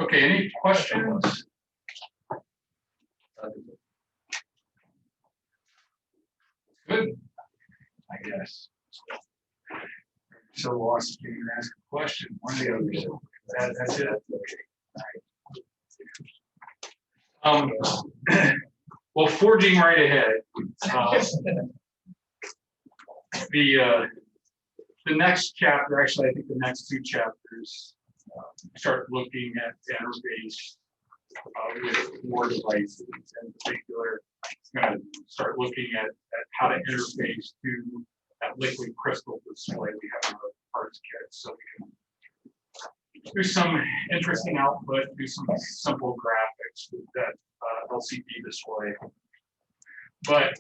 Okay, any questions? Good, I guess. So lost you can ask a question, one of the others. That's it. Well, forging right ahead. The next chapter, actually, I think the next two chapters start looking at the interface with more devices. In particular, it's going to start looking at how to interface to that liquid crystal display we have in our parts kit. So we can do some interesting output, do some simple graphics with that LCD display. But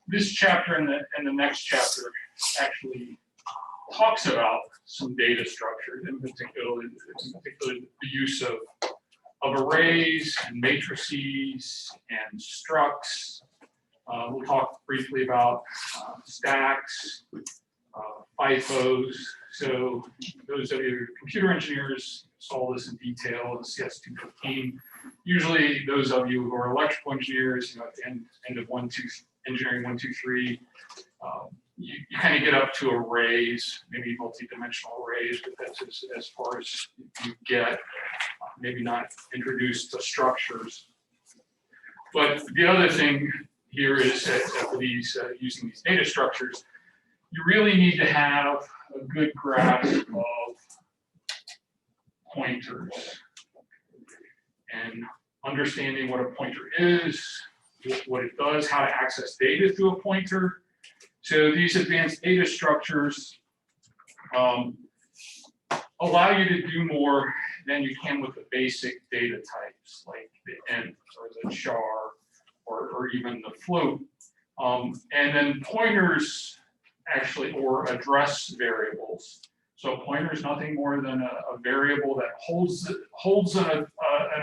this chapter and the next chapter actually talks about some data structures, in particular the use of arrays and matrices and structs. We'll talk briefly about stacks, FIFOs. So those of you who are computer engineers saw this in detail in the CS215. Usually those of you who are electrical engineers, at the end of engineering 123, you kind of get up to arrays, maybe multi-dimensional arrays, but that's as far as you get, maybe not introduced to structures. But the other thing here is that for these, using these data structures, you really need to have a good grasp of pointers and understanding what a pointer is, what it does, how to access data through a pointer. So these advanced data structures allow you to do more than you can with the basic data types, like the int or the char or even the float. And then pointers actually, or address variables. So a pointer is nothing more than a variable that holds an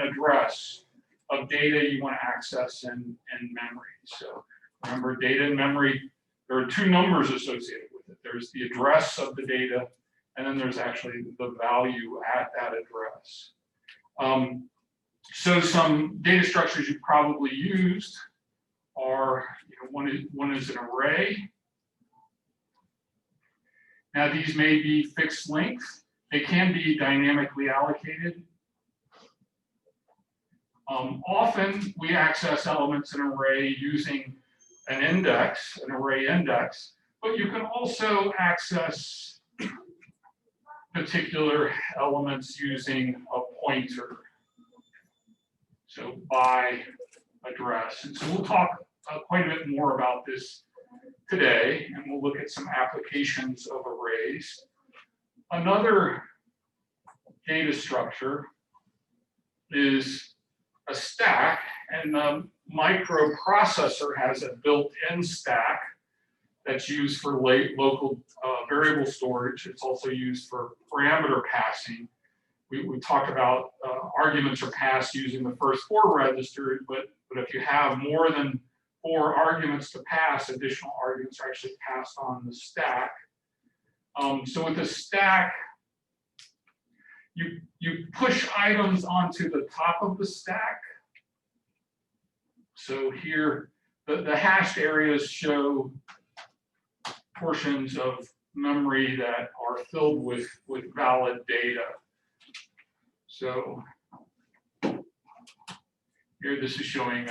address of data you want to access in memory. So remember, data in memory, there are two numbers associated with it. There's the address of the data, and then there's actually the value at that address. So some data structures you've probably used are, one is an array. Now these may be fixed length. They can be dynamically allocated. Often we access elements in an array using an index, an array index, but you can also access particular elements using a pointer. So by address. And so we'll talk quite a bit more about this today, and we'll look at some applications of arrays. Another data structure is a stack, and the microprocessor has a built-in stack that's used for local variable storage. It's also used for parameter passing. We talked about arguments are passed using the first 4 registers, but if you have more than 4 arguments to pass, additional arguments are actually passed on the stack. So with the stack, you push items onto the top of the stack. So here, the hashed areas show portions of memory that are filled with valid data. So here, this is showing,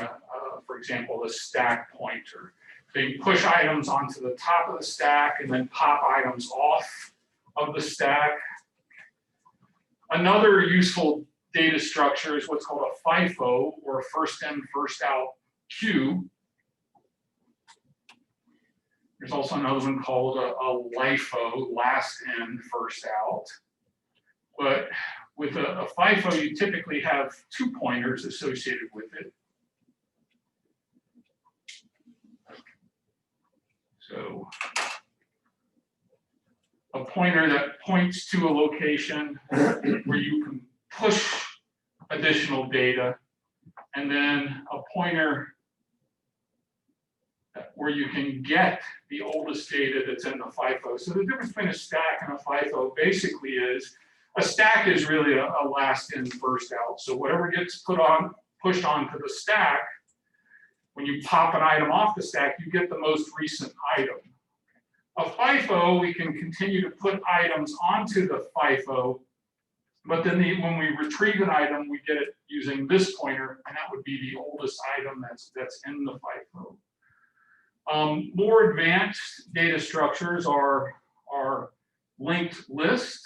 for example, a stack pointer. So you push items onto the top of the stack and then pop items off of the stack. Another useful data structure is what's called a FIFO, or a first in, first out queue. There's also another one called a LIFO, last in, first out. But with a FIFO, you typically have 2 pointers associated with it. So a pointer that points to a location where you can push additional data, and then a pointer where you can get the oldest data that's in the FIFO. So the difference between a stack and a FIFO basically is, a stack is really a last in, first out. So whatever gets pushed onto the stack, when you pop an item off the stack, you get the most recent item. A FIFO, we can continue to put items onto the FIFO, but then when we retrieve an item, we get it using this pointer, and that would be the oldest item that's in the FIFO. More advanced data structures are linked list.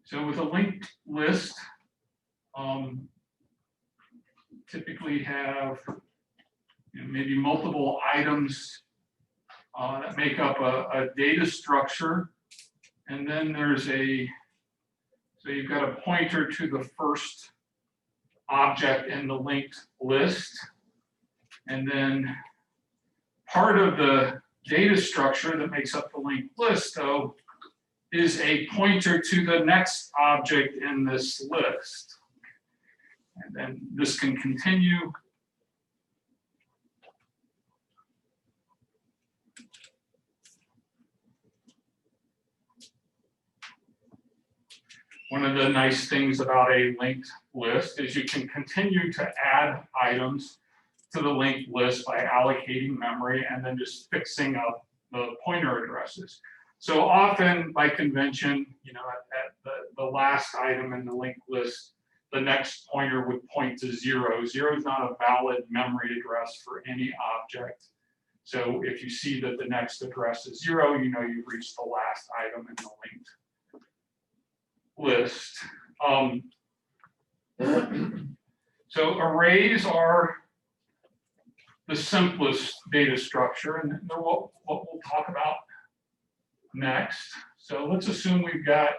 So with a linked list, typically have maybe multiple items that make up a data structure. And then there's so you've got a pointer to the first object in the linked list. And then part of the data structure that makes up the linked list, though, is a pointer to the next object in this list. And then this can continue. One of the nice things about a linked list is you can continue to add items to the linked list by allocating memory and then just fixing up the pointer addresses. So often, by convention, at the last item in the linked list, the next pointer would point to 0. 0 is not a valid memory address for any object. So if you see that the next address is 0, you know you've reached the last item in the linked list. So arrays are the simplest data structure, and they're what we'll talk about next. So let's assume we've got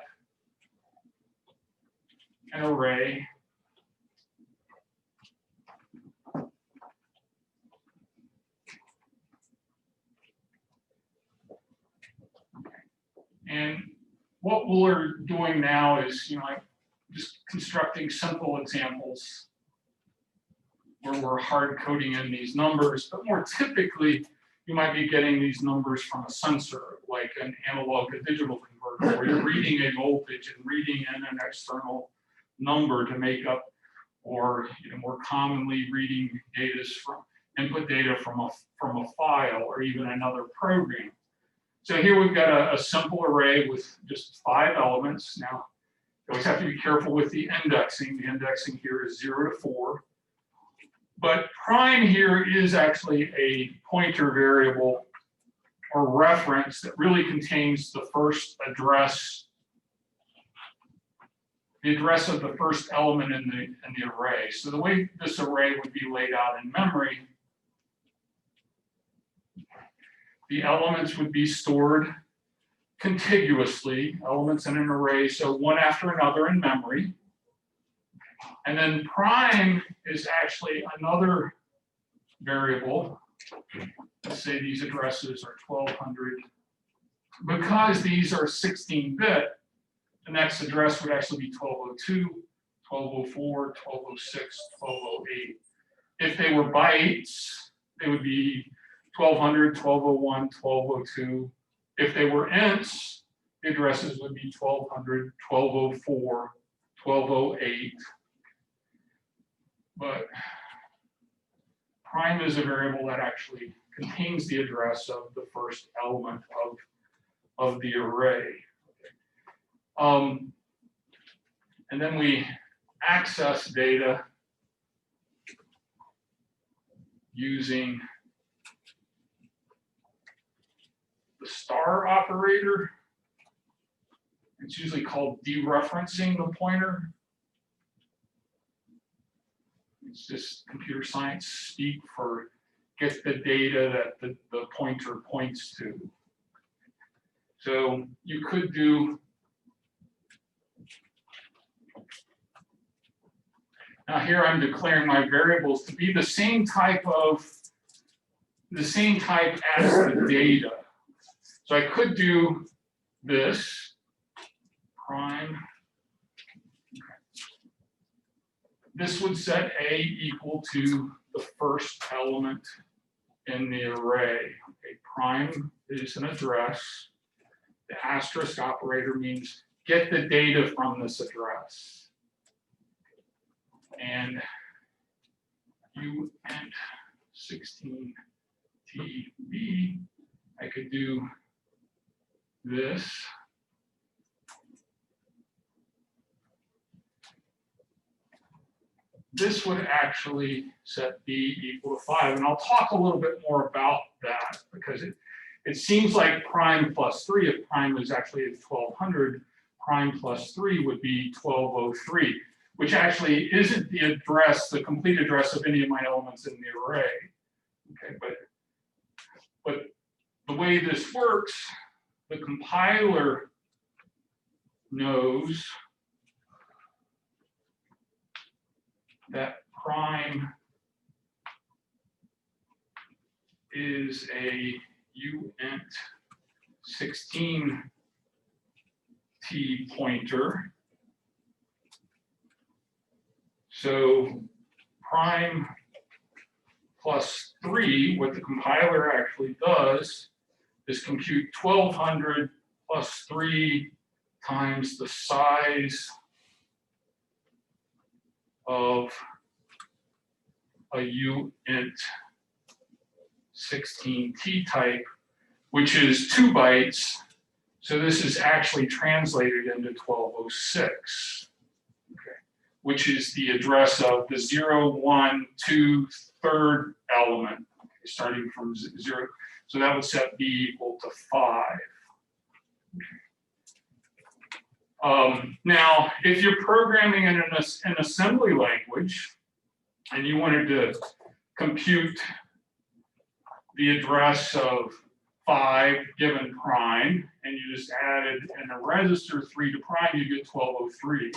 an array. And what we're doing now is, just constructing simple examples where we're hard coding in these numbers, but more typically, you might be getting these numbers from a sensor, like an analog to digital converter, where you're reading a voltage and reading in an external number to make up, or more commonly reading input data from a file or even another program. So here we've got a simple array with just 5 elements. Now, you always have to be careful with the indexing. The indexing here is 0 to 4. But prime here is actually a pointer variable or reference that really contains the first address, the address of the first element in the array. So the way this array would be laid out in memory, the elements would be stored contiguously, elements in an array, so one after another in memory. And then prime is actually another variable. Let's say these addresses are 1200. Because these are 16-bit, the next address would actually be 1202, 1204, 1206, 1208. If they were bytes, they would be 1200, 1201, 1202. If they were ints, the addresses would be 1200, 1204, 1208. But prime is a variable that actually contains the address of the first element of the array. And then we access data using the star operator. It's usually called dereferencing the pointer. It's just computer science speak for get the data that the pointer points to. So you could do, now here I'm declaring my variables to be the same type as the data. So I could do this, prime. this would set A equal to the first element in the array. Okay, prime is an address. The asterisk operator means get the data from this address. And uint 16TB, I could do this. This would actually set B equal to 5. And I'll talk a little bit more about that because it seems like prime plus 3, if prime is actually at 1200, prime plus 3 would be 1203, which actually isn't the address, the complete address of any of my elements in the array. Okay, but the way this works, the compiler knows that prime is a uint 16T pointer. So prime plus 3, what the compiler actually does is compute 1200 plus 3 times the size of a uint 16T type, which is 2 bytes. So this is actually translated into 1206, okay, which is the address of the 0, 1, 2, third element, okay, starting from 0. So that would set B equal to 5. Now, if you're programming in an assembly language and you wanted to compute the address of 5 given prime, and you just added in a register 3 to prime, you get 1203.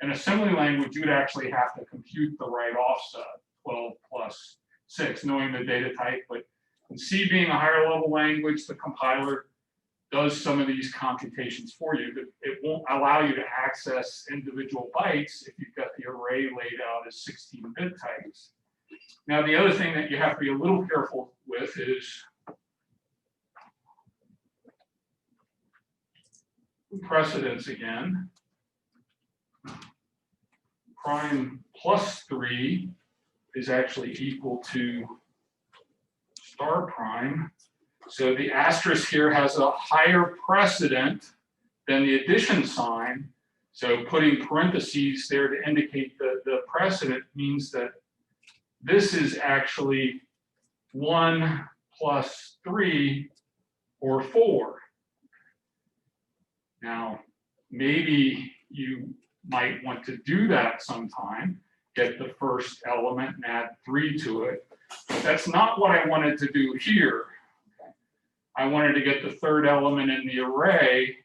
In assembly language, you would actually have to compute the right offset, 12 plus 6, knowing the data type. But in C being a higher level language, the compiler does some of these computations for you, but it won't allow you to access individual bytes if you've got the array laid out as 16-bit types. Now, the other thing that you have to be a little careful with is precedence again. Prime plus 3 is actually equal to star prime. So the asterisk here has a higher precedent than the addition sign. So putting parentheses there to indicate the precedent means that this is actually 1 plus 3 or 4. Now, maybe you might want to do that sometime, get the first element and add 3 to it. But that's not what I wanted to do here. I wanted to get the third element in the array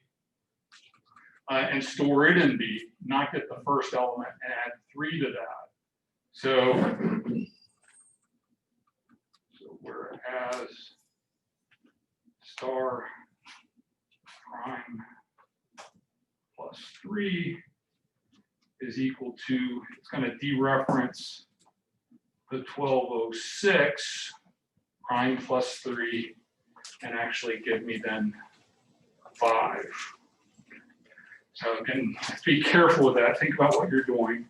and store it in B, not get the first element and add 3 to that. So whereas star prime plus 3 is equal to, it's going to dereference the 1206 prime plus 3 and actually give me then 5. So again, be careful with that. Think about what you're doing.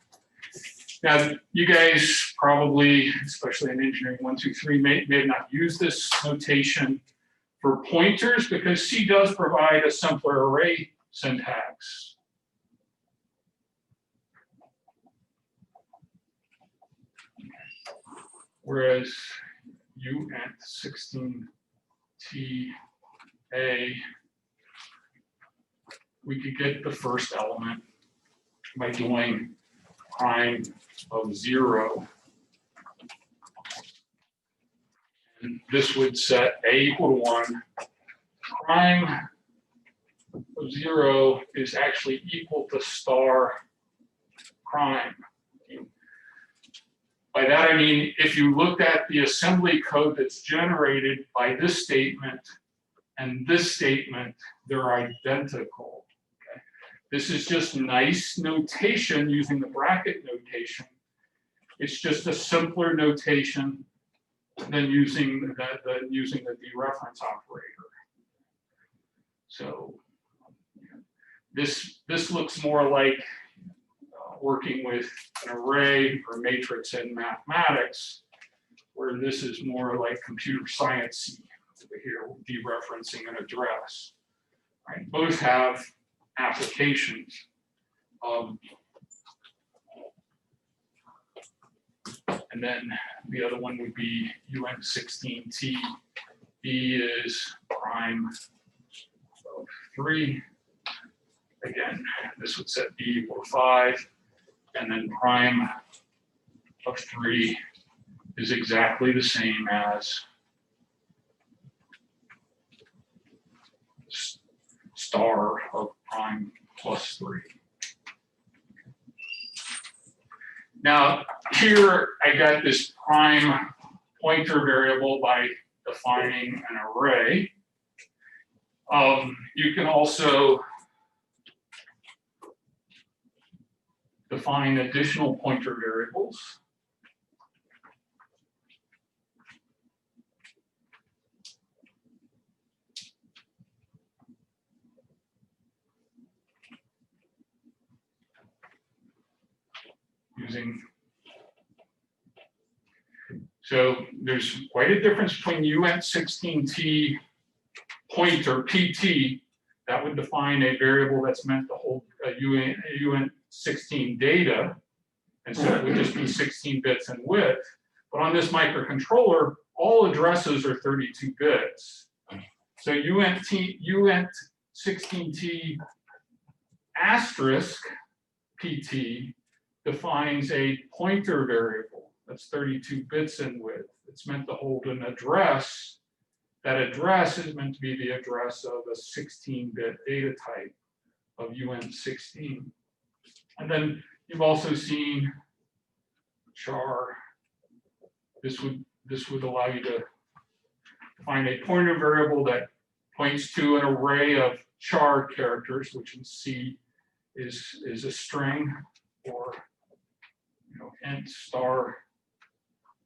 Now, you guys probably, especially in engineering 1, 2, 3, may have not used this notation for pointers because C does provide a simpler array syntax. Whereas uint 16TA, we could get the first element by doing prime of 0. And this would set A equal to 1. Prime of 0 is actually equal to star prime. By that I mean, if you looked at the assembly code that's generated by this statement and this statement, they're identical. Okay? This is just nice notation using the bracket notation It's just a simpler notation than using the dereference operator. So this looks more like working with an array or matrix in mathematics, where this is more like computer science over here, dereferencing an address. Right? Both have applications. And then the other one would be UN16T. B is prime of 3. Again, this would set B equal 5. And then prime of 3 is exactly the same as star of prime plus 3. Now, here I got this prime pointer variable by defining an array. You can also define additional pointer variables. So there's quite a difference between UN16T pointer PT that would define a variable that's meant to hold UN16 data, and so it would just be 16 bits in width. But on this microcontroller, all addresses are 32 bits. So UN16T asterisk PT defines a pointer variable that's 32 bits in width. It's meant to hold an address. That address is meant to be the address of a 16-bit data type of UN16. And then you've also seen char. This would allow you to find a pointer variable that points to an array of char characters, which in C is a string, or int star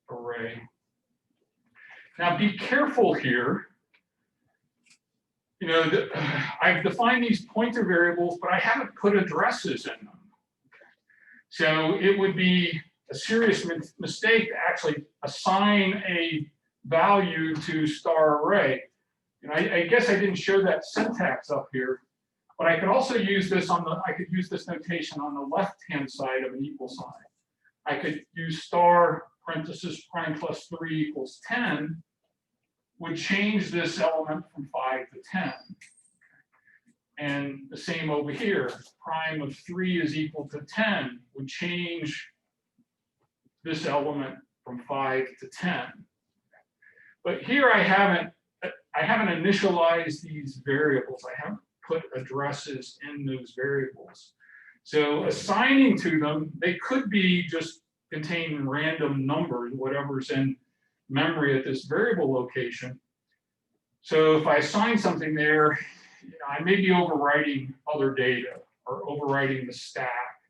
array. Now be careful here. I've defined these pointer variables, but I haven't put addresses in them. So it would be a serious mistake to actually assign a value to star array. I guess I didn't show that syntax up here, but I could also use this I could use this notation on the left-hand side of an equal sign. I could use star parenthesis prime plus 3 equals 10, would change this element from 5 to 10. And the same over here, prime of 3 is equal to 10 would change this element from 5 to 10. But here I haven't initialized these variables. I haven't put addresses in those variables. So assigning to them, they could be just containing random numbers, whatever's in memory at this variable location. So if I assign something there, I may be overwriting other data or overwriting the stack,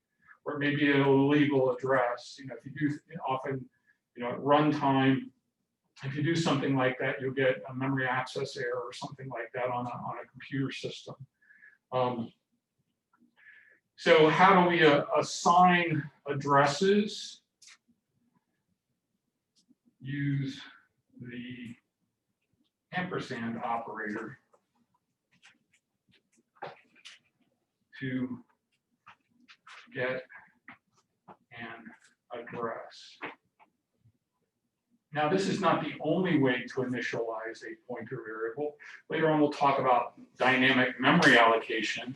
or maybe an illegal address. If you do often, at runtime, if you do something like that, you'll get a memory access error or something like that on a computer system. So how do we assign addresses? Use the ampersand operator to get an address. Now, this is not the only way to initialize a pointer variable. Later on, we'll talk about dynamic memory allocation.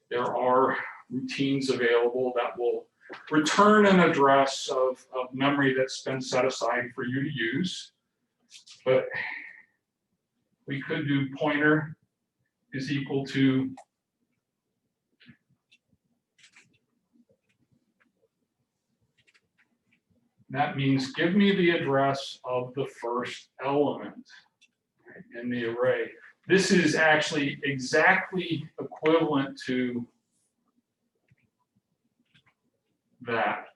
There are routines available that will return an address of memory that's been set aside for you to use. But we could do pointer is equal to that means give me the address of the first element in the array. This is actually exactly equivalent to that.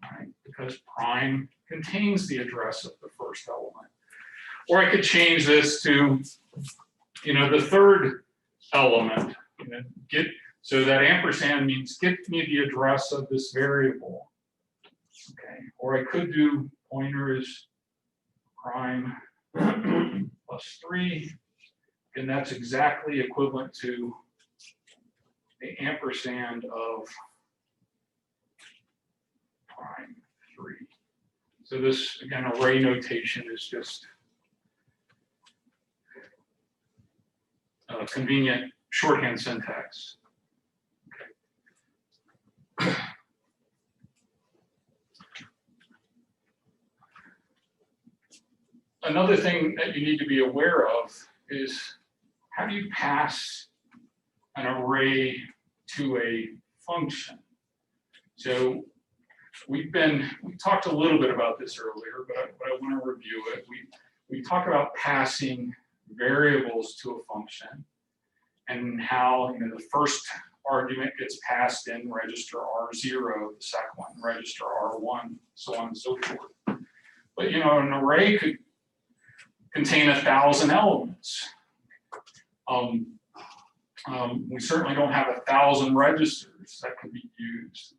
Right? because prime contains the address of the first element. Or I could change this to, the third element. So that ampersand means get me the address of this variable. Okay. Or I could do pointer is prime plus 3, and that's exactly equivalent to the ampersand of prime 3. So this, again, array notation is just convenient shorthand syntax. Okay. Another thing that you need to be aware of is how do you pass an array to a function? So we talked a little bit about this earlier, but I want to review it. We talk about passing variables to a function and how the first argument gets passed in register R0, the second one register R1, so on and so forth. But an array could contain 1,000 elements. We certainly don't have 1,000 registers that can be used.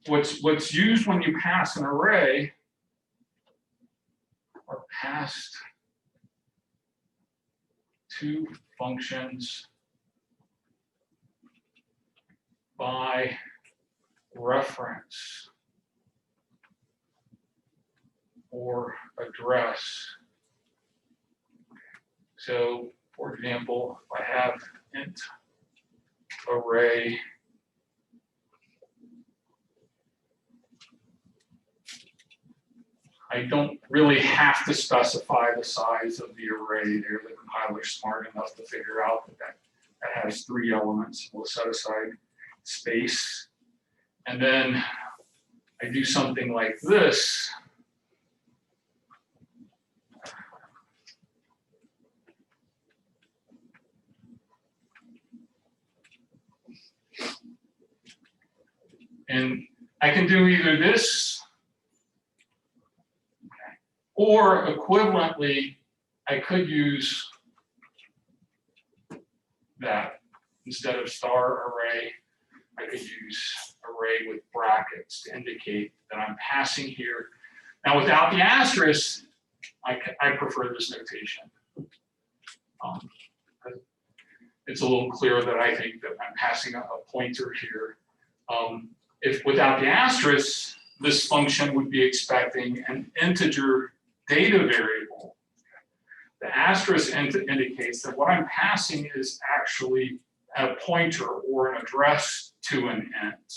What's used when you pass an array are passed to functions by reference or address. So, for example, if I have int array I don't really have to specify the size of the array there. The compiler's smart enough to figure out that has 3 elements. We'll set aside space. And then I do something like this. And I can do either this, or equivalently, I could use that. Instead of star array, I could use array with brackets to indicate that I'm passing here. Now, without the asterisk, I prefer this notation. It's a little clearer that I think that I'm passing a pointer here. If without the asterisk, this function would be expecting an integer data variable. The asterisk indicates that what I'm passing is actually a pointer or an address to an int.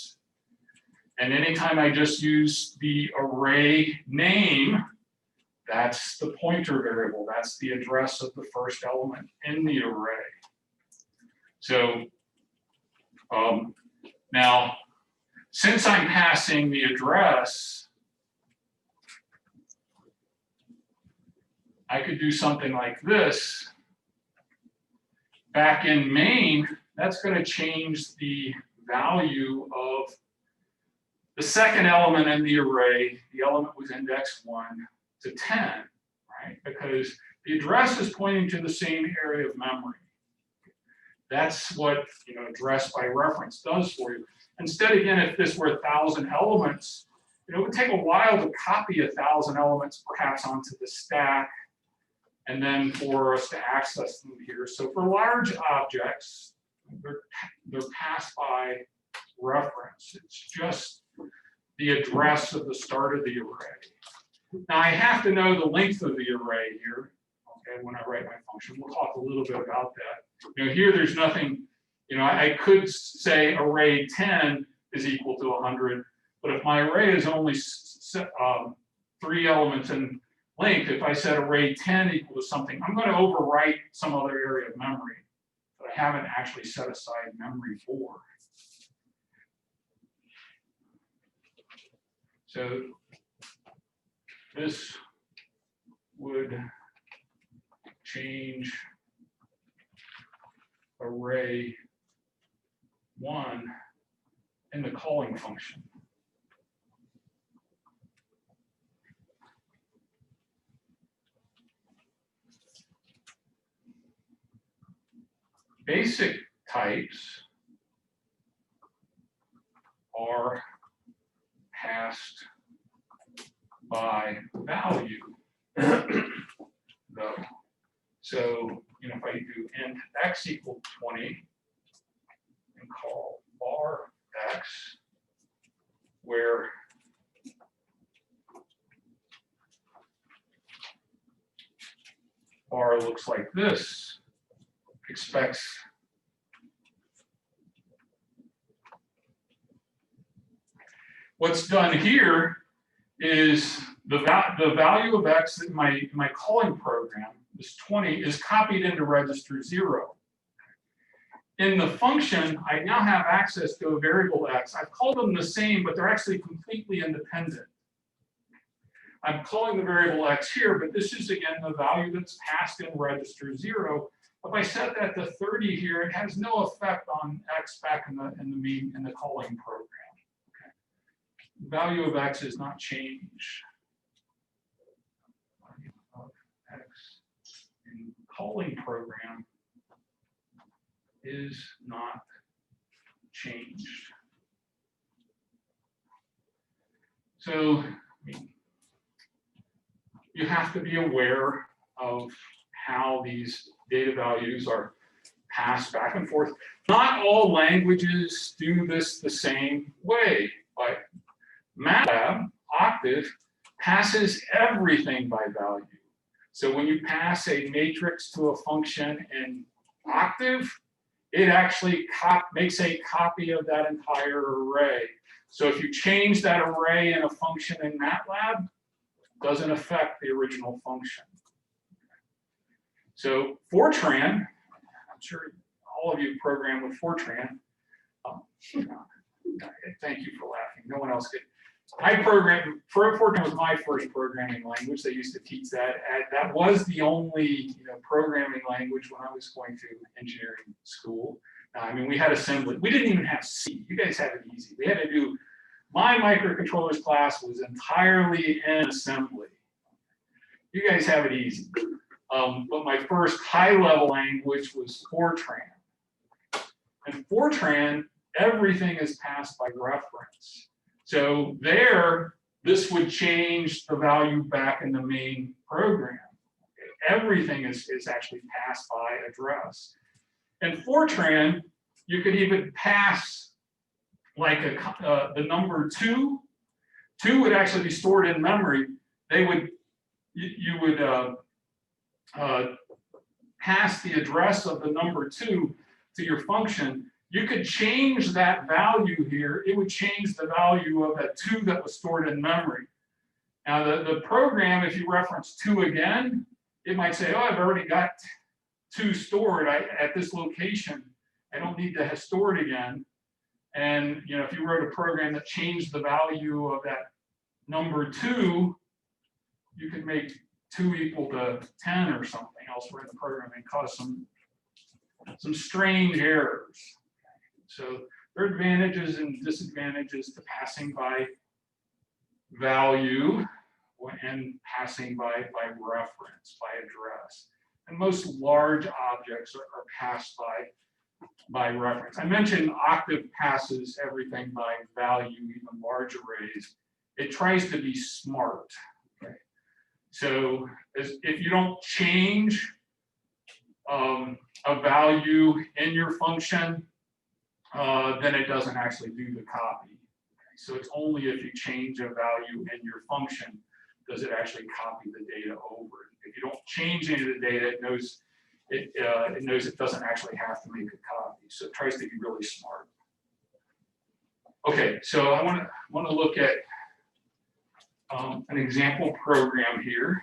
And anytime I just use the array name, that's the pointer variable. That's the address of the first element in the array. So now, since I'm passing the address, I could do something like this. Back in main, that's going to change the value of the second element in the array. The element was index 1 to 10, right? Because the address is pointing to the same area of memory. That's what address by reference does for you. Instead, again, if this were 1,000 elements, it would take a while to copy 1,000 elements perhaps onto the stack, and then for us to access them here. So for large objects, they're passed by reference. It's just the address of the start of the array. Now I have to know the length of the array here, okay, when I write my function. We'll talk a little bit about that. Here there's nothing, I could say array 10 is equal to 100, but if my array is only 3 elements in length, if I said array 10 equal to something, I'm going to overwrite some other area of memory that I haven't actually set aside memory for. So this would change array 1 in the calling function. basic types are passed by value, though. So, if I do int x equal 20 and call bar x, where bar looks like this, expects what's done here is the value of x in my calling program, this 20, is copied into register 0. In the function, I now have access to a variable x. I've called them the same, but they're actually completely independent. I'm calling the variable x here, but this is, again, the value that's passed in register 0. If I set that to 30 here, it has no effect on x back in the calling program. Okay. The value of x is not changed. Value of x in calling program is not changed. So, you have to be aware of how these data values are passed back and forth. Not all languages do this the same way, but MATLAB, Octave, passes everything by value. So when you pass a matrix to a function in Octave, it actually makes a copy of that entire array. So if you change that array in a function in MATLAB, it doesn't affect the original function. So Fortran, I'm sure all of you program with Fortran. Thank you for laughing. No one else did. Fortran was my first programming language. They used to teach that. That was the only programming language when I was going to engineering school. I mean, we had assembly. We didn't even have C. You guys have it easy. We had to do, my microcontrollers class was entirely in assembly. You guys have it easy. But my first high-level language was Fortran. And Fortran, everything is passed by reference. So there, this would change the value back in the main program. Everything is actually passed by address. In Fortran, you could even pass like the number 2. 2 would actually be stored in memory. You would pass the address of the number 2 to your function. You could change that value here. It would change the value of that 2 that was stored in memory. Now the program, if you reference 2 again, it might say, oh, I've already got 2 stored at this location. I don't need to store it again. And if you wrote a program that changed the value of that number 2, you could make 2 equal to 10 or something elsewhere in the program and cause some strange errors. So there are advantages and disadvantages to passing by value and passing by reference, by address. And most large objects are passed by reference. I mentioned Octave passes everything by value, even large arrays. It tries to be smart. Okay? So if you don't change a value in your function, then it doesn't actually do the copy. Okay? So it's only if you change a value in your function does it actually copy the data over. If you don't change any of the data, it knows it doesn't actually have to make a copy. So it tries to be really smart. Okay, so I want to look at an example program here.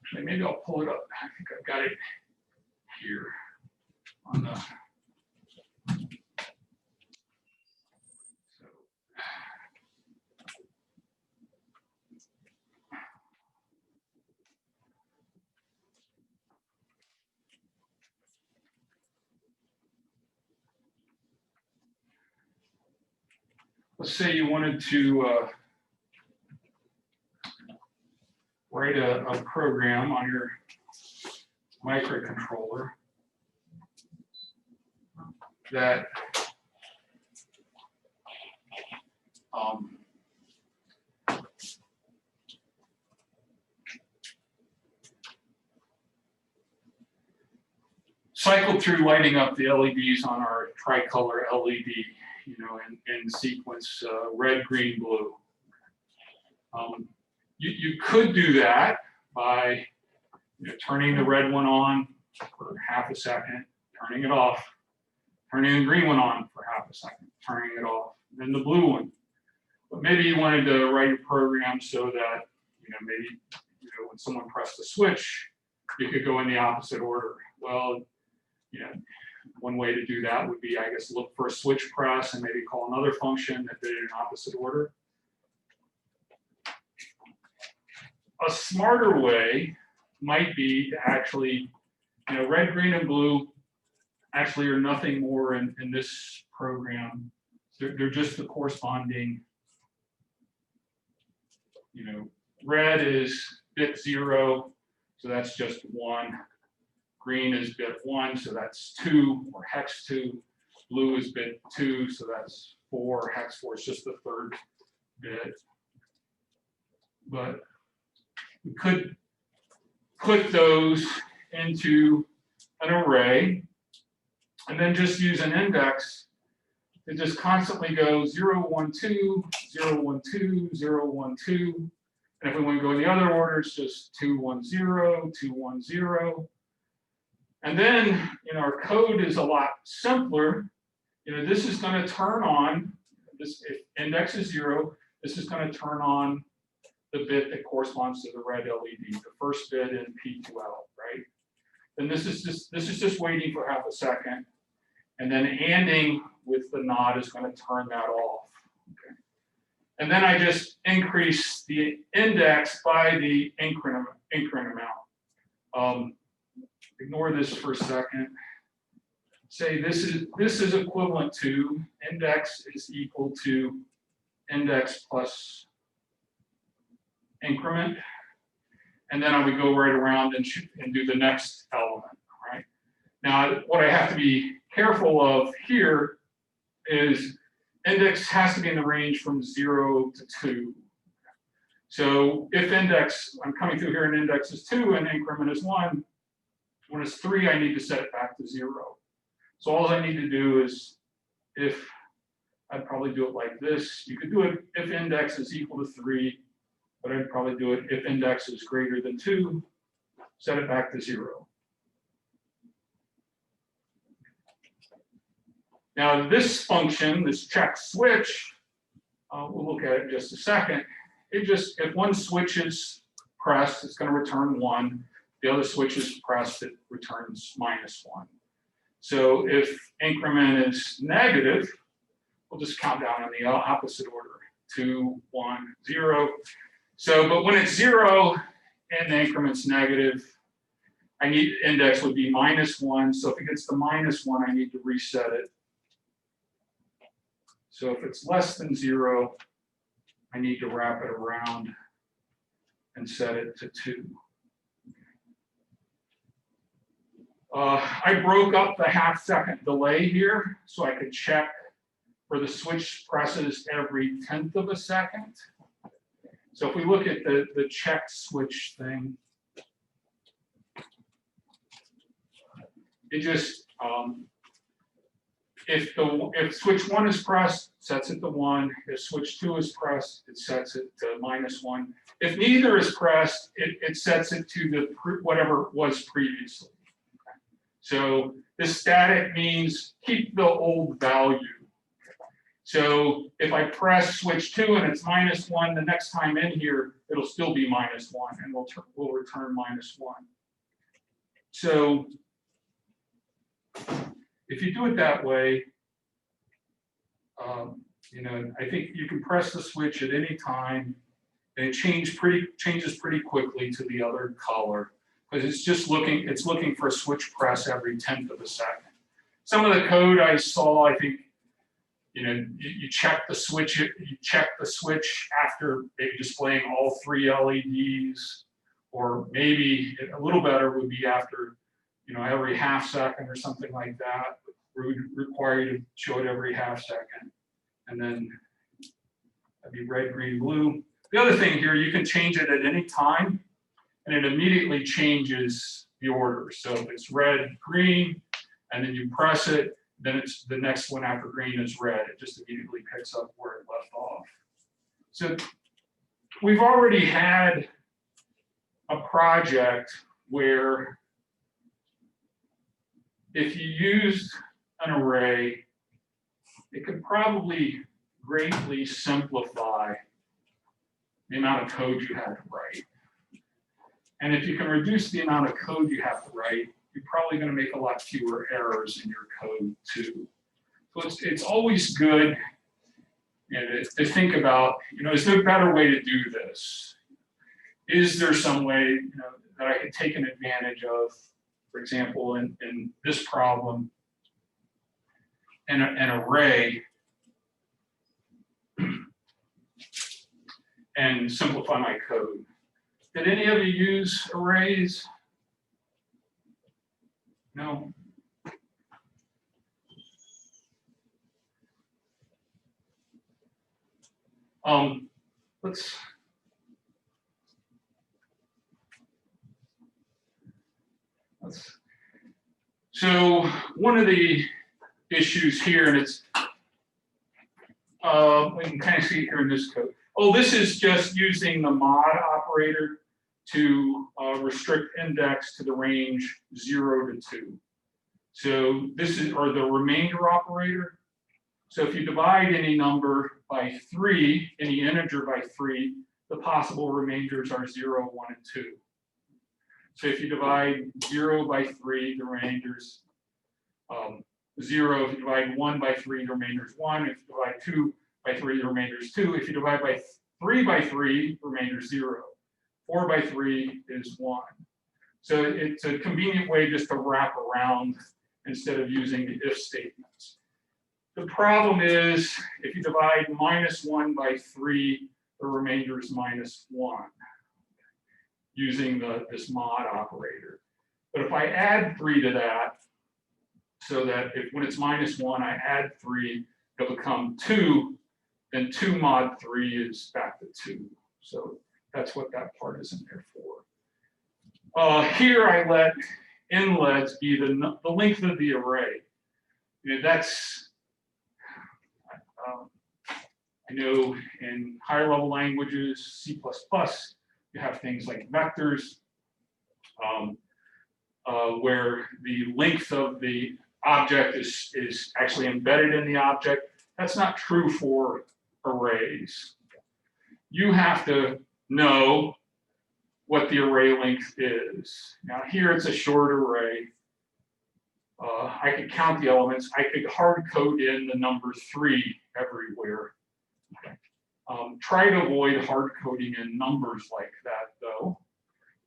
Actually, maybe I'll pull it up. I think I've got it here on the. let's say you wanted to write a program on your microcontroller that cycled through lighting up the LEDs on our tricolor LED, you know, in sequence red, green, blue. You could do that by turning the red one on for half a second, turning it off, turning the green one on for half a second, turning it off, then the blue one. But maybe you wanted to write a program so that, maybe, when someone pressed the switch, you could go in the opposite order. Well, one way to do that would be, I guess, look for a switch press and maybe call another function that did it in opposite order. A smarter way might be to actually, red, green, and blue actually are nothing more in this program. They're just the corresponding, red is bit 0, so that's just 1. Green is bit 1, so that's 2, or hex 2. Blue is bit 2, so that's 4. Hex 4 is just the third bit. But we could put those into an array and then just use an index that just constantly goes 0, 1, 2, 0, 1, 2, 0, 1, 2. And if we want to go in the other order, it's just 2, 1, 0, 2, 1, 0. And then, our code is a lot simpler. This is going to turn on, if index is 0, this is going to turn on the bit that corresponds to the red LED, the first bit in P12, right? And this is just waiting for half a second. And then ANDing with the NOT is going to turn that off. Okay. And then I just increase the index by the increment amount. Ignore this for a second. Say this is equivalent to index is equal to index plus increment. And then I would go right around and do the next element, right? Now, what I have to be careful of here is index has to be in the range from 0 to 2. So if I'm coming through here and index is 2 and increment is 1, when it's 3, I need to set it back to 0. So all I need to do is, I'd probably do it like this. You could do it if index is equal to 3, but I'd probably do it if index is greater than 2, set it back to 0. Now this function, this check switch, we'll look at it in just a second. If one switch is pressed, it's going to return 1. The other switch is pressed, it returns -1. So if increment is negative, we'll just count down in the opposite order. 2, 1, 0. So, but when it's 0 and the increment's negative, index would be -1. So if it gets to -1, I need to reset it. So if it's less than 0, I need to wrap it around and set it to 2. I broke up the half-second delay here so I could check for the switch presses every 1/10 of a second. So if we look at the check switch thing, it just, if switch 1 is pressed, sets it to 1. If switch 2 is pressed, it sets it to -1. If neither is pressed, it sets it to whatever it was previously. So this static means keep the old value. So if I press switch 2 and it's -1, the next time in here, it'll still be -1 and we'll return -1. So if you do it that way, I think you can press the switch at any time and it changes pretty quickly to the other color. Because it's looking for a switch press every 1/10 of a second. Some of the code I saw, I think, you check the switch. You check the switch after maybe displaying all 3 LEDs, or maybe a little better would be after, every half second or something like that. We would require you to show it every half second, and then that'd be red, green, blue. The other thing here, you can change it at any time, and it immediately changes the order. So if it's red, green, and then you press it, then it's the next one after green is red. It just immediately picks up where it left off. So we've already had a project where if you used an array, it could probably greatly simplify the amount of code you had to write. And if you can reduce the amount of code you have to write, you're probably going to make a lot fewer errors in your code too. So it's always good to think about, is there a better way to do this? Is there some way that I could take an advantage of, for example, in this problem, an array, and simplify my code? Did any of you use arrays? No. So one of the issues here, and it's we can kind of see it here in this code. Oh, this is just using the mod operator to restrict index to the range 0 to 2. So this is, or the remainder operator. So if you divide any number by 3, any integer by 3, the possible remainders are 0, 1, and 2. So if you divide 0 by 3, the remainders 0. If you divide 1 by 3, the remainder is 1. If you divide 2 by 3, the remainder is 2. If you divide by 3 by 3, the remainder is 0. 4 by 3 is 1. So it's a convenient way just to wrap around instead of using the if statements. The problem is, if you divide -1 by 3, the remainder is -1, using this mod operator. But if I add 3 to that, so that when it's -1, I add 3, it'll become 2, then 2 mod 3 is back to 2. So that's what that part is in there for. Here I let inlets be the length of the array. That's, I know in higher level languages, C++, you have things like vectors, where the length of the object is actually embedded in the object. That's not true for arrays. You have to know what the array length is. Now here it's a short array. I could count the elements. I could hard code in the number 3 everywhere. Try to avoid hard coding in numbers like that though,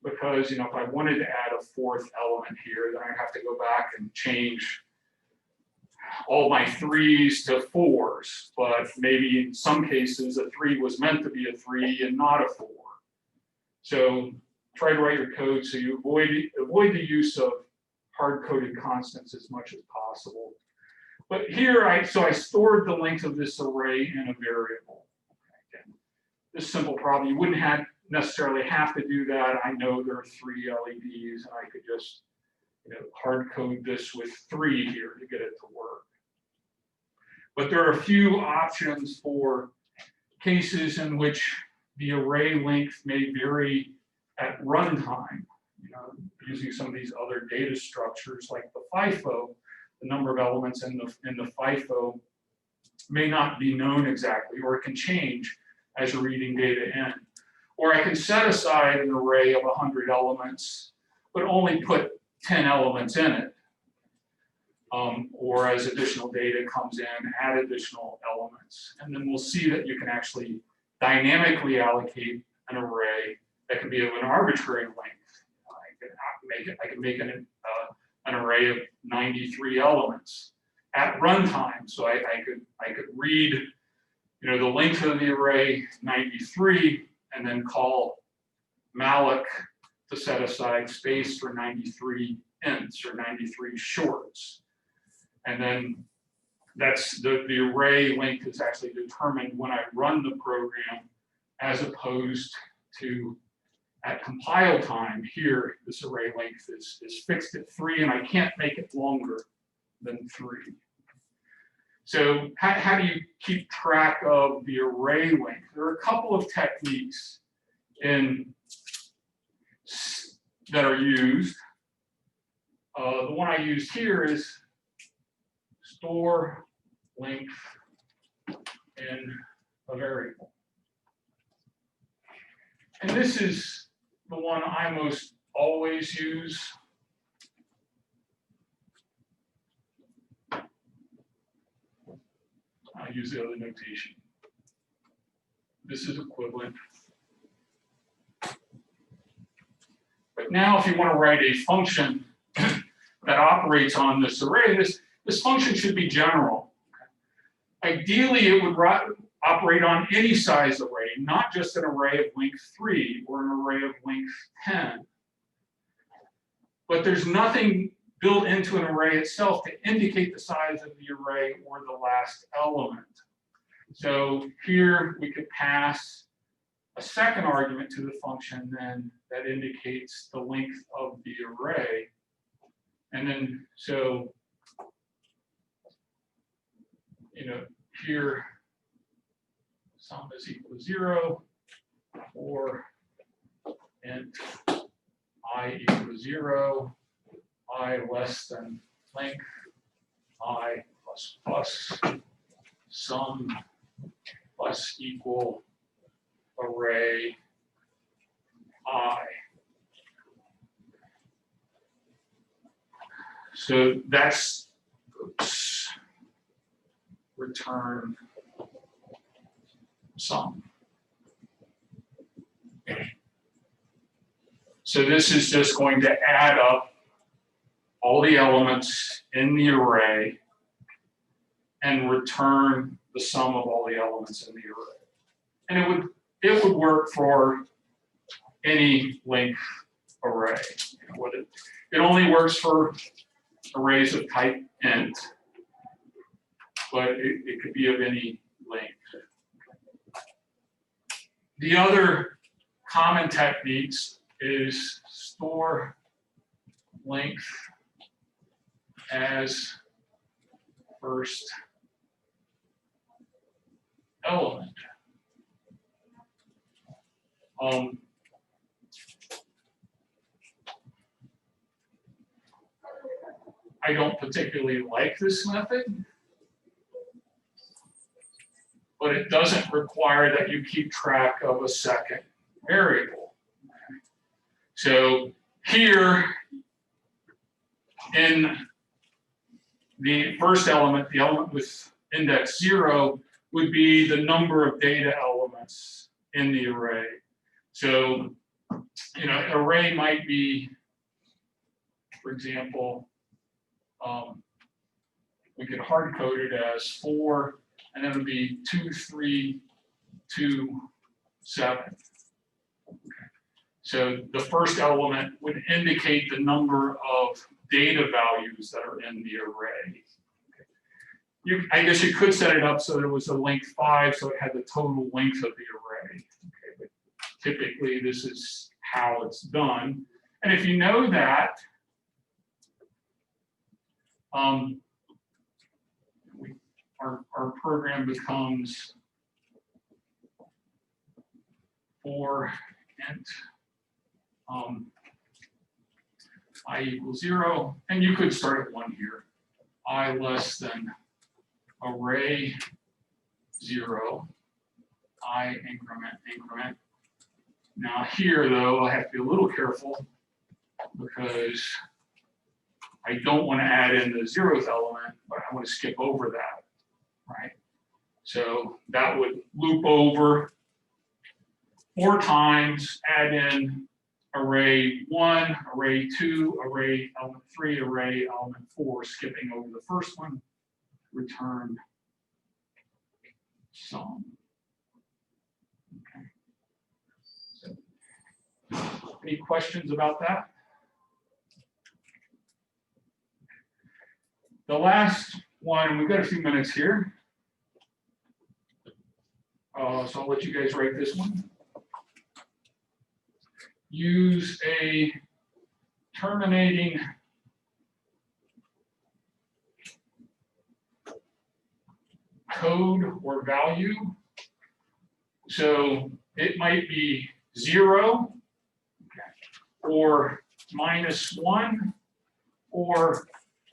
because if I wanted to add a 4th element here, then I have to go back and change all my 3s to 4s. But maybe in some cases a 3 was meant to be a 3 and not a 4. So try to write your code so you avoid the use of hard-coded constants as much as possible. But here, I stored the length of this array in a variable. Again, this simple problem, you wouldn't necessarily have to do that. I know there are 3 LEDs, and I could just hard code this with 3 here to get it to work. But there are a few options for cases in which the array length may vary at runtime. Using some of these other data structures like the FIFO, the number of elements in the FIFO may not be known exactly, or it can change as you're reading data in. Or I can set aside an array of 100 elements, but only put 10 elements in it. Or as additional data comes in, add additional elements. And then we'll see that you can actually dynamically allocate an array that can be of an arbitrary length. I can make an array of 93 elements. at runtime. So I could read, you know, the length of the array 93, and then call malloc to set aside space for 93 ints or 93 shorts. And then that's the array length is actually determined when I run the program, as opposed to at compile time. Here, this array length is fixed at 3, and I can't make it longer than 3. So how do you keep track of the array length? There are a couple of techniques that are used. The one I used here is store length in a variable. And this is the one I most always use. I use the other notation. This is equivalent. But now if you want to write a function that operates on this array, this function should be general. Ideally, it would operate on any size array, not just an array of length 3 or an array of length 10. But there's nothing built into an array itself to indicate the size of the array or the last element. So here we could pass a second argument to the function then that indicates the length of the array. And then, so, you know, here sum is equal to 0, or int I equal to 0, I less than length, I plus plus, sum plus equal array I. So that's, oops, return sum. So this is just going to add up all the elements in the array and return the sum of all the elements in the array. And it would work for any length array. You know, it only works for arrays of type int, but it could be of any length. The other common techniques is store length as first element. I don't particularly like this method, but it doesn't require that you keep track of a second variable. So here in the first element, the element with index 0 would be the number of data elements in the array. So, you know, an array might be, for example, we could hard code it as 4, and then it would be 2, 3, 2, 7. Okay. So the first element would indicate the number of data values that are in the array. Okay. I guess you could set it up so that it was a length 5, so it had the total length of the array. Okay. But typically, this is how it's done. And if you know that, our program becomes for int I equals 0, and you could start at 1 here. I less than array 0, I increment. Now here, though, I have to be a little careful because I don't want to add in the 0th element, but I want to skip over that, right? So that would loop over 4 times, add in array 1, array 2, array element 3, array element 4, skipping over the first one, return sum. Okay. So, any questions about that? The last one, we've got a few minutes here. So I'll let you guys write this one. Use a terminating code or value. So it might be 0 or -1, or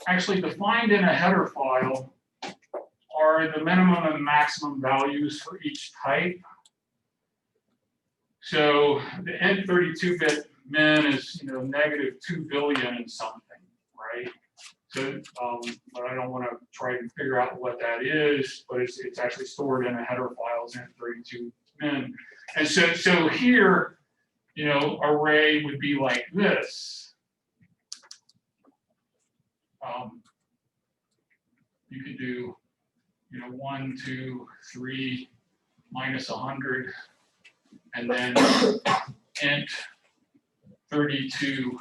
actually defined in a header file are the minimum and maximum values for each type. So the N32-bit min is, -2 billion and something, right? So, but I don't want to try to figure out what that is, but it's actually stored in a header file as N32 min. And so here, array would be like this. You could do, 1, 2, 3, -100, and then int 32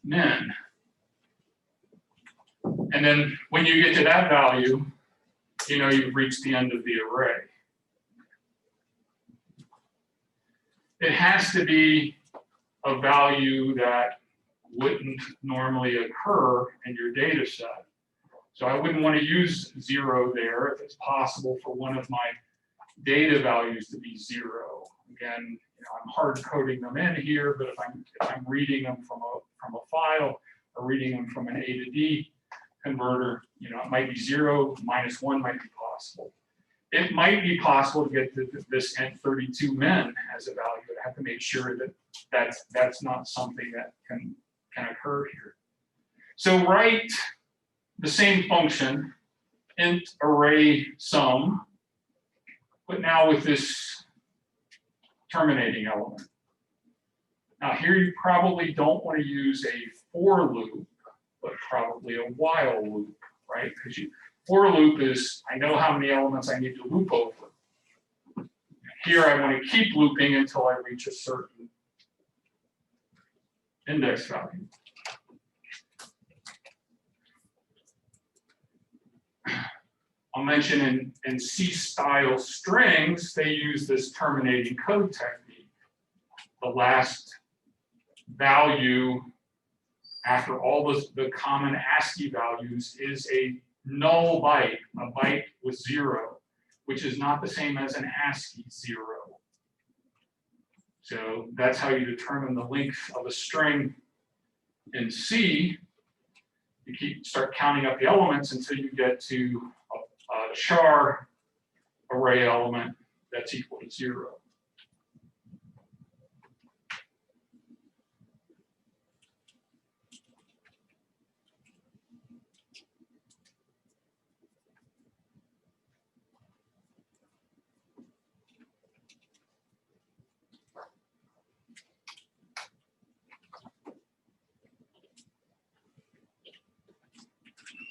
min. And then when you get to that value, you've reached the end of the array. It has to be a value that wouldn't normally occur in your data set. So I wouldn't want to use 0 there if it's possible for one of my data values to be 0. Again, I'm hard coding them in here, but if I'm reading them from a file or reading them from an A to D converter, it might be 0, -1 might be possible. It might be possible to get this N32 min as a value. I have to make sure that that's not something that can occur here. So write the same function, int array sum, but now with this terminating element. Now here you probably don't want to use a for loop, but probably a while loop, right? Because for loop is, I know how many elements I need to loop over. Here I want to keep looping until I reach a certain index value. I'll mention in C-style strings, they use this terminating code technique. The last value after all the common ASCII values is a null byte, a byte with 0, which is not the same as an ASCII 0. So that's how you determine the length of a string in C. You start counting up the elements until you get to a char array element that's equal to 0.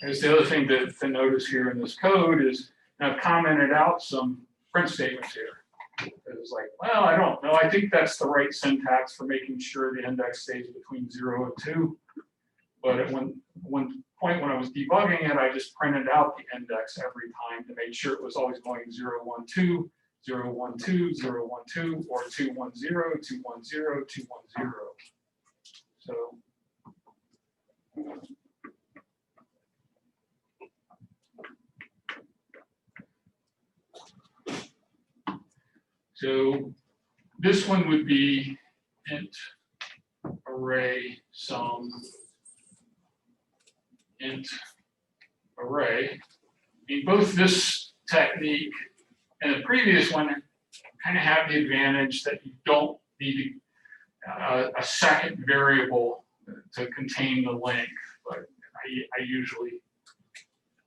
There's the other thing to notice here in this code is I've commented out some print statements here. It's like, well, I don't know. I think that's the right syntax for making sure the index stays between 0 and 2. But at one point when I was debugging it, I just printed out the index every time to make sure it was always going 0, 1, 2, 0, 1, 2, 0, 1, 2, or 2, 1, 0, 2, 1, 0, 2, 1, 0. So this one would be int array sum int array. I mean, both this technique and the previous one kind of have the advantage that you don't need a second variable to contain the length, but I usually,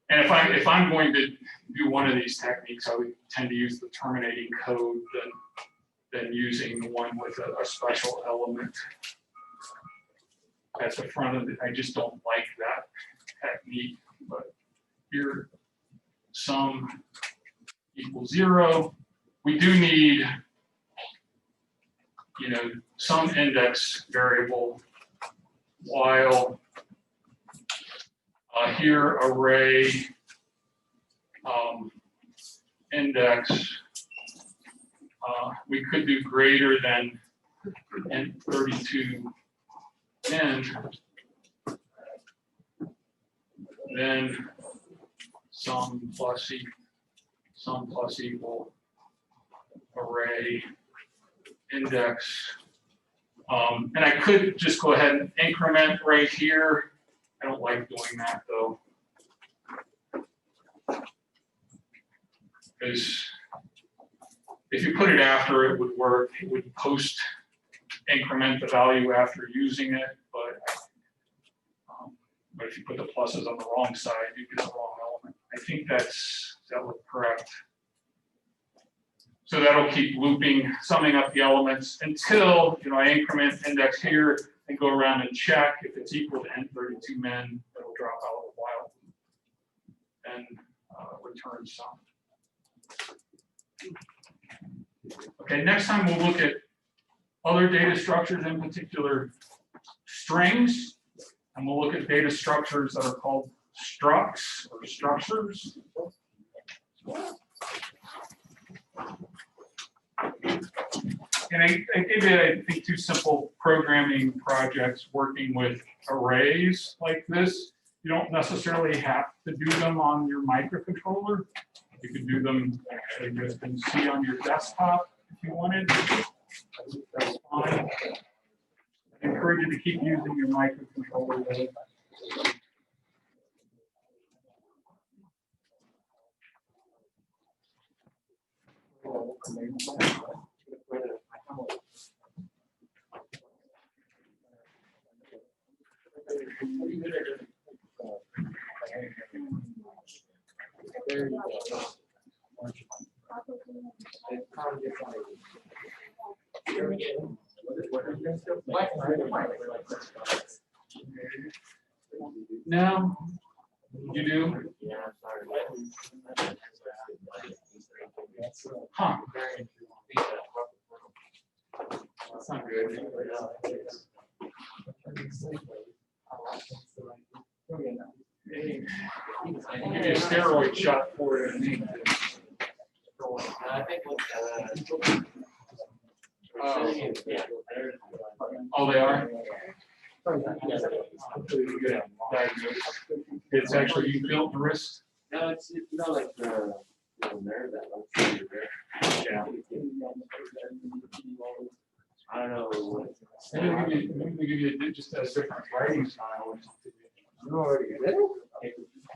and if I'm going to do one of these techniques, I would tend to use the terminating code than using the one with a special element at the front of it. I just don't like that technique. But here, sum equals 0. We do need, some index variable while here array index, we could do greater than n32 n, then sum plus equal array index. And I could just go ahead and increment right here. I don't like doing that though, because if you put it after, it would work. It would post increment the value after using it, but if you put the pluses on the wrong side, you get the wrong element. I think that look correct. So that'll keep looping, summing up the elements until I increment index here and go around and check if it's equal to n32 min. It'll drop out a while and return sum. Okay, next time we'll look at other data structures, in particular strings, and we'll look at data structures that are called structs or structures. And I gave you, I think, 2 simple programming projects working with arrays like this. You don't necessarily have to do them on your microcontroller. You can do them, as you can see, on your desktop if you wanted. That's fine. I encourage you to keep using your microcontroller though. No, you do? Huh. That's not good. I'll give you a steroid shot for it. Oh, they are? It's actually you built the wrist? No, it's not like the nerve that looks there. Yeah. I don't know. Maybe we'll give you just a different writing style. You already did it?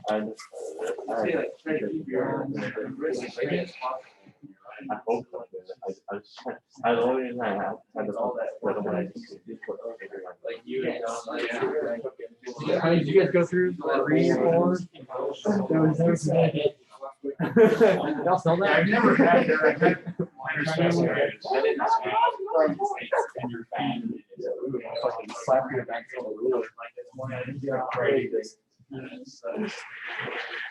I like try to keep your wrist straight. I hope so. I the only reason I had all that like you and How did you guys go through 3 or 4? Y'all sell Yeah, that? I've never had that. I've had minor specifiers. I didn't In your feet. Fucking slap your back on the ruler.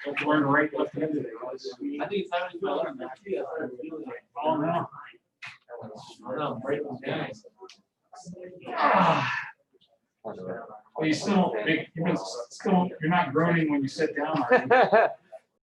Don't learn right left handed. I think it's having fun. Oh no. I'm breaking down. Ah. Well, you still don't make, you're not groaning when you sit down, are you?